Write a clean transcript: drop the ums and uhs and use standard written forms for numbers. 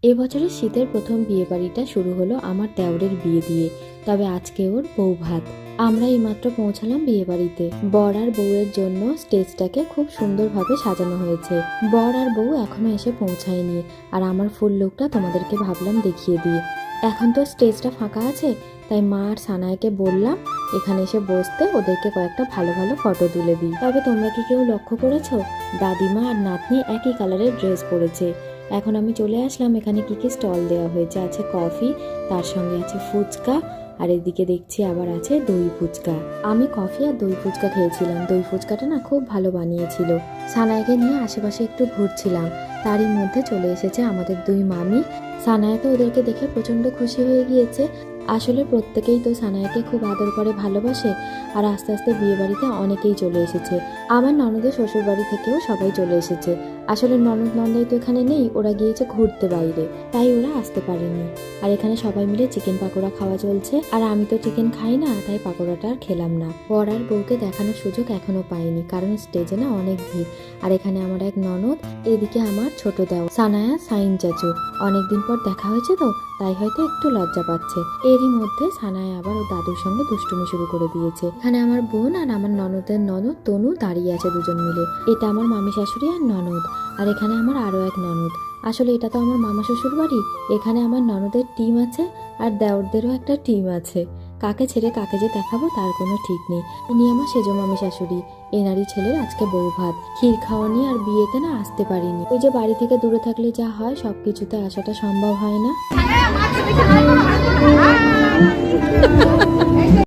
এবছরের শীতের প্রথম বিয়ে বাড়িটা শুরু হলো আমার দেওরের বিয়ে দিয়ে। তবে আজকে ওর বউ ভাত। আমরা এইমাত্র পৌঁছালাম বিয়ে বাড়িতে। বর আর বউয়ের জন্য স্টেজটাকে খুব সুন্দরভাবে সাজানো হয়েছে। বর আর বউ এখনো এসে পৌঁছায়নি, আর আমার ফুল লুকটা তোমাদেরকে ভাবলাম দেখিয়ে দিই। এখন তো স্টেজটা ফাঁকা আছে, তাই মা আর সানায়াকে বললাম এখানে এসে বসতে, ওদেরকে কয়েকটা ভালো ভালো ফটো তুলে দিই। তবে তোমরা কি কেউ লক্ষ্য করেছো, দাদিমা আর নাতনি একই কালারের ড্রেস পরেছে। এখন আমি চলে আসলাম, এখানে কি কি স্টল দেওয়া হয়েছে। আছে কফি, তার সঙ্গে আছে ফুচকা, আর এদিকে দেখছি আবার আছে দই ফুচকা। আমি কফি আর দই ফুচকা খেয়েছিলাম। দই ফুচকাটা না খুব ভালো বানিয়েছিল। সানায়াকে নিয়ে আশেপাশে একটু ঘুরছিলাম, তারই মধ্যে চলে এসেছে আমাদের দুই মামি। সানায়া তো ওদেরকে দেখে প্রচণ্ড খুশি হয়ে গিয়েছে। আসলে প্রত্যেকেই তো সানায়াকে খুব আদর করে ভালোবাসে, আর আস্তে আস্তে বিয়ে বাড়িতে অনেকেই চলে এসেছে। আমার ননদের শ্বশুর বাড়ি থেকেও সবাই চলে এসেছে। আসলে ননদ নন্দাই তো এখানে নেই, ওরা গিয়েছে ঘুরতে বাইরে, তাই ওরা আসতে পারেনি। আর এখানে সবাই মিলে চিকেন পাকোড়া খাওয়া চলছে, আর আমি তো চিকেন খাই না, তাই পাকোড়াটা আর খেলাম না। বর আর বউকে দেখানোর সুযোগ এখনো পাইনি, কারণ স্টেজে না অনেক ভিড়। আর এখানে আমার এক ননদ, এদিকে আমার ছোট দেওর সানায়া, সাইন চাচু। অনেকদিন পর দেখা হয়েছে তো, তাই হয়তো একটু লজ্জা পাচ্ছে। এরই মধ্যে সানায়া আবার ও দাদুর সঙ্গে দুষ্টুমি শুরু করে দিয়েছে। এখানে আমার বোন আর আমার ননদের ননদ তনু দাঁড়িয়ে আছে দুজন মিলে। এটা আমার মামি শাশুড়ি আর ননদ। আর এখানে আমার আরো এক ননদ। আসলে এটা তো আমার মামা শ্বশুর বাড়ি। এখানে আমার ননদের টিম আছে, আর দেওরদেরও একটা টিম আছে। কাকে ছেড়ে কাকে যে দেখাবো তার কোনো ঠিক নেই। ইনি আমার সেজো মামি শাশুড়ি। এনারই ছেলের আজকে বউ ভাত। ক্ষীর খাওয়া নিয়ে আর বিয়েতে না আসতে পারিনি। ওই যে বাড়ি থেকে দূরে থাকলে যা হয়, সবকিছুতে আসাটা সম্ভব হয় না।